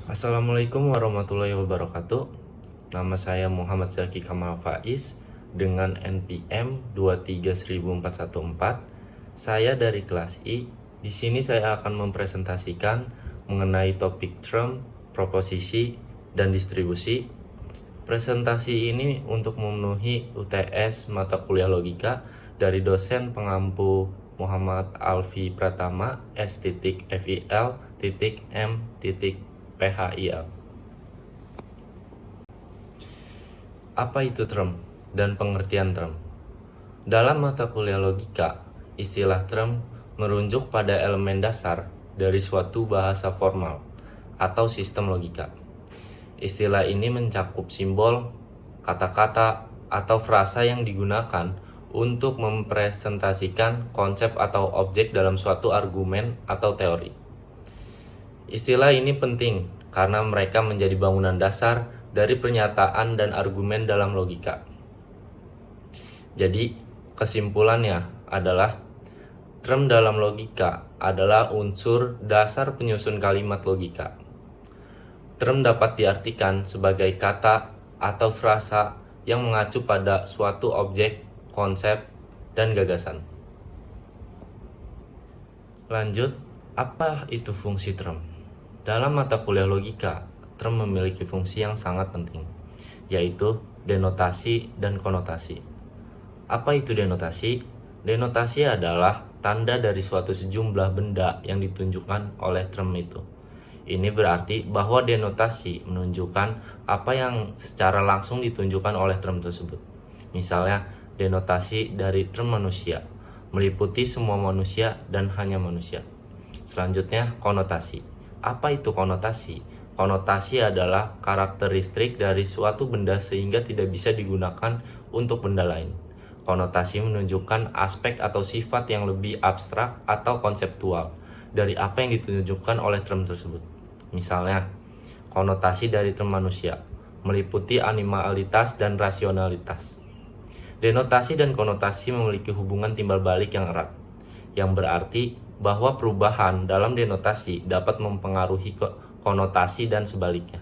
Assalamualaikum warahmatullahi wabarakatuh. Nama saya Muhammad Zaki Kamal Faiz dengan NPM 23114. Saya dari kelas I. Di sini saya akan mempresentasikan mengenai topik term, proposisi, dan distribusi. Presentasi ini untuk memenuhi UTS mata kuliah logika dari dosen pengampu Muhammad Alfi Pratama S.FIL.M.PHIL. Apa itu term dan pengertian term? Dalam mata kuliah logika, istilah term merujuk pada elemen dasar dari suatu bahasa formal atau sistem logika. Istilah ini mencakup simbol, kata-kata, atau frasa yang digunakan untuk mempresentasikan konsep atau objek dalam suatu argumen atau teori. Istilah ini penting karena mereka menjadi bangunan dasar dari pernyataan dan argumen dalam logika. Jadi, kesimpulannya adalah term dalam logika adalah unsur dasar penyusun kalimat logika. Term dapat diartikan sebagai kata atau frasa yang mengacu pada suatu objek, konsep, dan gagasan. Lanjut, apa itu fungsi term? Dalam mata kuliah logika, term memiliki fungsi yang sangat penting, yaitu denotasi dan konotasi. Apa itu denotasi? Denotasi adalah tanda dari suatu sejumlah benda yang ditunjukkan oleh term itu. Ini berarti bahwa denotasi menunjukkan apa yang secara langsung ditunjukkan oleh term tersebut. Misalnya, denotasi dari term manusia, meliputi semua manusia dan hanya manusia. Selanjutnya, konotasi. Apa itu konotasi? Konotasi adalah karakteristik dari suatu benda sehingga tidak bisa digunakan untuk benda lain. Konotasi menunjukkan aspek atau sifat yang lebih abstrak atau konseptual dari apa yang ditunjukkan oleh term tersebut. Misalnya, konotasi dari term manusia meliputi animalitas dan rasionalitas. Denotasi dan konotasi memiliki hubungan timbal balik yang erat, yang berarti bahwa perubahan dalam denotasi dapat mempengaruhi konotasi dan sebaliknya.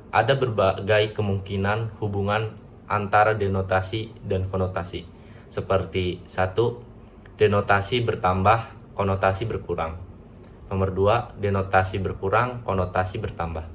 Ada berbagai kemungkinan hubungan antara denotasi dan konotasi, seperti 1. Denotasi bertambah, konotasi berkurang. Nomor 2, denotasi berkurang, konotasi bertambah.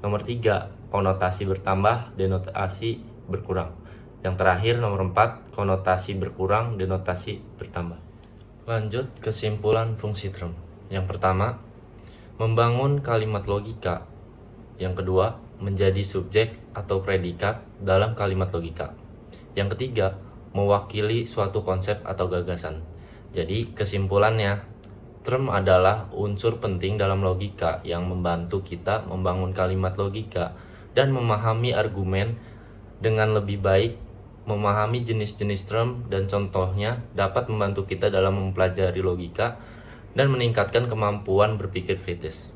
Nomor 3, konotasi bertambah, denotasi berkurang. Yang terakhir, nomor 4, konotasi berkurang, denotasi bertambah. Lanjut, kesimpulan fungsi term. Yang pertama, membangun kalimat logika. Yang kedua, menjadi subjek atau predikat dalam kalimat logika. Yang ketiga, mewakili suatu konsep atau gagasan. Jadi, kesimpulannya, term adalah unsur penting dalam logika yang membantu kita membangun kalimat logika dan memahami argumen dengan lebih baik. Memahami jenis-jenis term dan contohnya dapat membantu kita dalam mempelajari logika dan meningkatkan kemampuan berpikir kritis.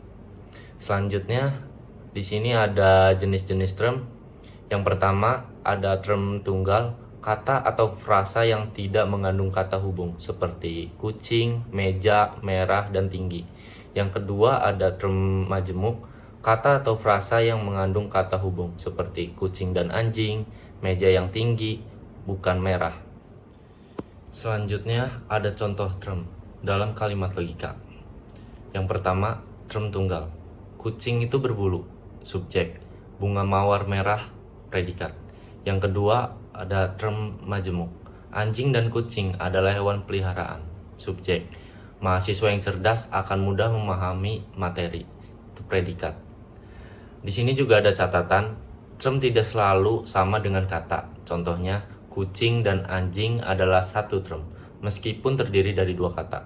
Selanjutnya, di sini ada jenis-jenis term. Yang pertama, ada term tunggal, kata atau frasa yang tidak mengandung kata hubung, seperti kucing, meja, merah, dan tinggi. Yang kedua, ada term majemuk, kata atau frasa yang mengandung kata hubung, seperti kucing dan anjing, meja yang tinggi, bukan merah. Selanjutnya, ada contoh term dalam kalimat logika. Yang pertama, term tunggal. Kucing itu berbulu, subjek. Bunga mawar merah, predikat. Yang kedua, ada term majemuk. Anjing dan kucing adalah hewan peliharaan, subjek. Mahasiswa yang cerdas akan mudah memahami materi, itu predikat. Di sini juga ada catatan, term tidak selalu sama dengan kata. Contohnya, kucing dan anjing adalah satu term, meskipun terdiri dari dua kata.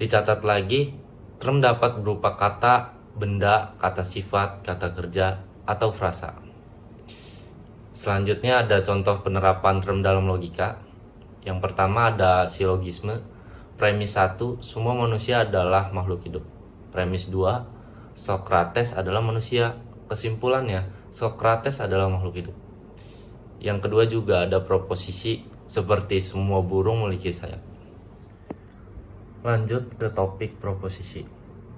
Dicatat lagi, term dapat berupa kata, benda, kata sifat, kata kerja, atau frasa. Selanjutnya ada contoh penerapan term dalam logika. Yang pertama ada silogisme. Premis 1, semua manusia adalah makhluk hidup. Premis 2, Socrates adalah manusia. Kesimpulannya, Socrates adalah makhluk hidup. Yang kedua juga ada proposisi, seperti semua burung memiliki sayap. Lanjut ke topik proposisi.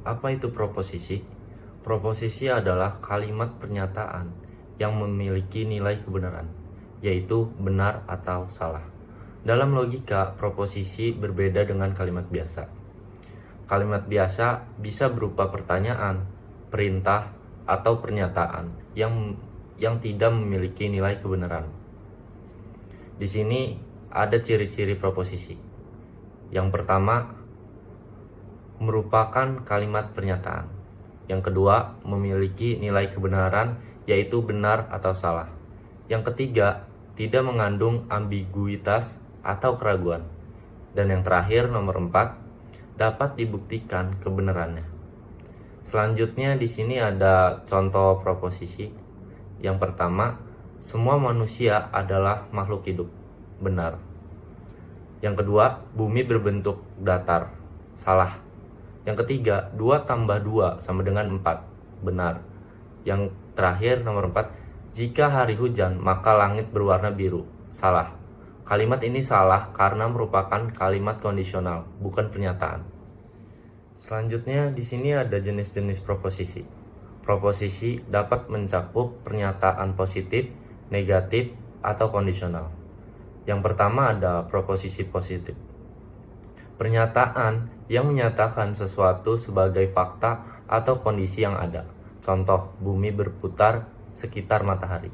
Apa itu proposisi? Proposisi adalah kalimat pernyataan yang memiliki nilai kebenaran, yaitu benar atau salah. Dalam logika, proposisi berbeda dengan kalimat biasa. Kalimat biasa bisa berupa pertanyaan, perintah, atau pernyataan yang tidak memiliki nilai kebenaran. Di sini ada ciri-ciri proposisi. Yang pertama, merupakan kalimat pernyataan. Yang kedua, memiliki nilai kebenaran, yaitu benar atau salah. Yang ketiga, tidak mengandung ambiguitas atau keraguan. Dan yang terakhir, nomor 4, dapat dibuktikan kebenarannya. Selanjutnya di sini ada contoh proposisi. Yang pertama, semua manusia adalah makhluk hidup. Benar. Yang kedua, bumi berbentuk datar. Salah. Yang ketiga, 2 tambah 2 sama dengan 4. Benar. Yang terakhir, nomor 4, jika hari hujan, maka langit berwarna biru. Salah. Kalimat ini salah karena merupakan kalimat kondisional, bukan pernyataan. Selanjutnya di sini ada jenis-jenis proposisi. Proposisi dapat mencakup pernyataan positif, negatif, atau kondisional. Yang pertama ada proposisi positif. Pernyataan yang menyatakan sesuatu sebagai fakta atau kondisi yang ada. Contoh, bumi berputar sekitar matahari.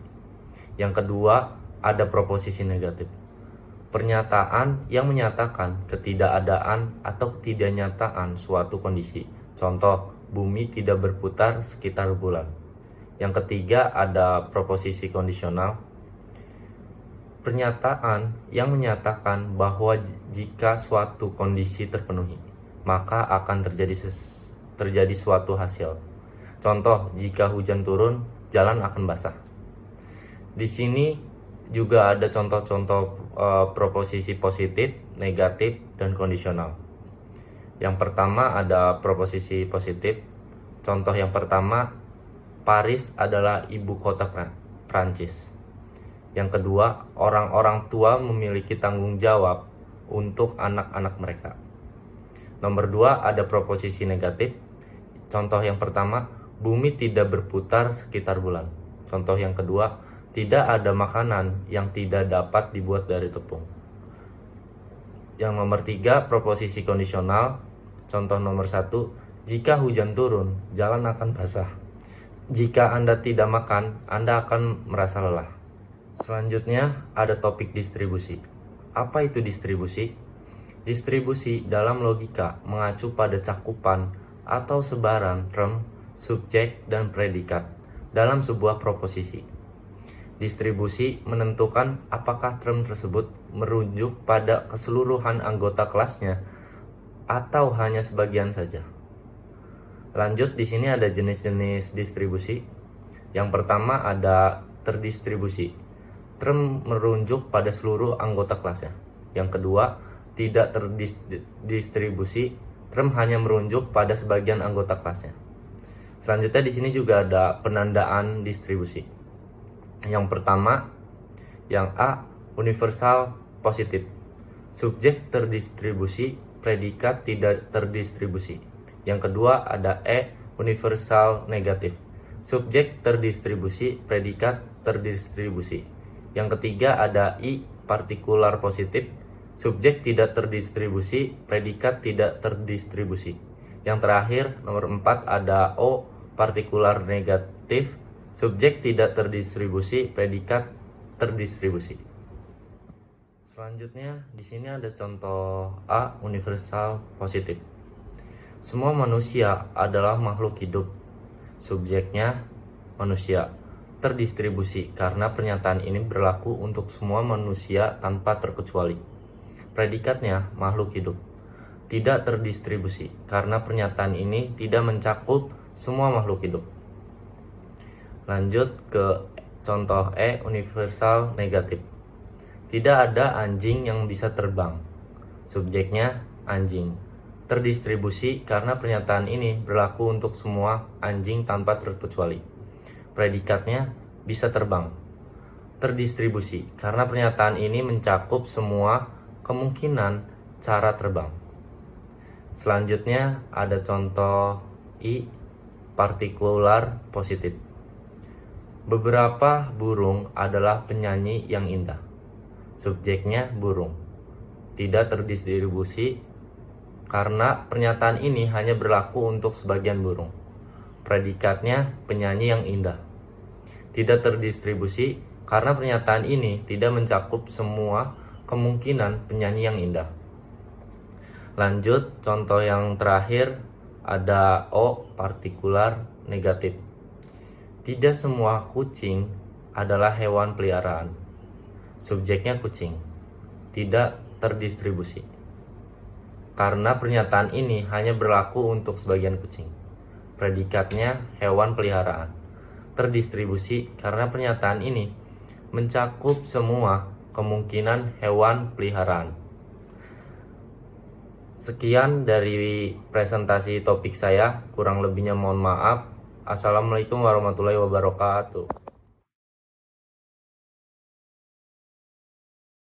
Yang kedua, ada proposisi negatif. Pernyataan yang menyatakan ketidakadaan atau ketidaknyataan suatu kondisi. Contoh, bumi tidak berputar sekitar bulan. Yang ketiga, ada proposisi kondisional. Pernyataan yang menyatakan bahwa jika suatu kondisi terpenuhi, maka akan terjadi suatu hasil. Contoh, jika hujan turun, jalan akan basah. Di sini juga ada contoh-contoh proposisi positif, negatif, dan kondisional. Yang pertama ada proposisi positif. Contoh yang pertama, Paris adalah ibu kota Prancis. Yang kedua, orang-orang tua memiliki tanggung jawab untuk anak-anak mereka. Nomor 2 ada proposisi negatif. Contoh yang pertama, bumi tidak berputar sekitar bulan. Contoh yang kedua, tidak ada makanan yang tidak dapat dibuat dari tepung. Yang nomor 3, proposisi kondisional. Contoh nomor 1, jika hujan turun, jalan akan basah. Jika Anda tidak makan, Anda akan merasa lelah. Selanjutnya ada topik distribusi. Apa itu distribusi? Distribusi dalam logika mengacu pada cakupan atau sebaran term, subjek, dan predikat dalam sebuah proposisi. Distribusi menentukan apakah term tersebut merujuk pada keseluruhan anggota kelasnya atau hanya sebagian saja. Lanjut, di sini ada jenis-jenis distribusi. Yang pertama ada terdistribusi. Term merujuk pada seluruh anggota kelasnya. Yang kedua, tidak terdistribusi. Term hanya merujuk pada sebagian anggota kelasnya. Selanjutnya di sini juga ada penandaan distribusi. Yang pertama, yang A, universal positif. Subjek terdistribusi, predikat tidak terdistribusi. Yang kedua ada E, universal negatif. Subjek terdistribusi, predikat terdistribusi. Yang ketiga ada I, partikular positif. Subjek tidak terdistribusi, predikat tidak terdistribusi. Yang terakhir, nomor 4 ada O, partikular negatif. Subjek tidak terdistribusi, predikat terdistribusi. Selanjutnya di sini ada contoh A, universal positif. Semua manusia adalah makhluk hidup. Subjeknya manusia. Terdistribusi karena pernyataan ini berlaku untuk semua manusia tanpa terkecuali. Predikatnya makhluk hidup. Tidak terdistribusi karena pernyataan ini tidak mencakup semua makhluk hidup. Lanjut ke contoh E, universal negatif. Tidak ada anjing yang bisa terbang. Subjeknya anjing. Terdistribusi karena pernyataan ini berlaku untuk semua anjing tanpa terkecuali. Predikatnya bisa terbang. Terdistribusi karena pernyataan ini mencakup semua kemungkinan cara terbang. Selanjutnya ada contoh I, partikular positif. Beberapa burung adalah penyanyi yang indah. Subjeknya burung. Tidak terdistribusi karena pernyataan ini hanya berlaku untuk sebagian burung. Predikatnya penyanyi yang indah. Tidak terdistribusi karena pernyataan ini tidak mencakup semua kemungkinan penyanyi yang indah. Lanjut, contoh yang terakhir ada O partikular negatif. Tidak semua kucing adalah hewan peliharaan. Subjeknya kucing. Tidak terdistribusi. Karena pernyataan ini hanya berlaku untuk sebagian kucing. Predikatnya hewan peliharaan. Terdistribusi karena pernyataan ini mencakup semua kemungkinan hewan peliharaan. Sekian dari presentasi topik saya, kurang lebihnya mohon maaf. Assalamualaikum warahmatullahi wabarakatuh.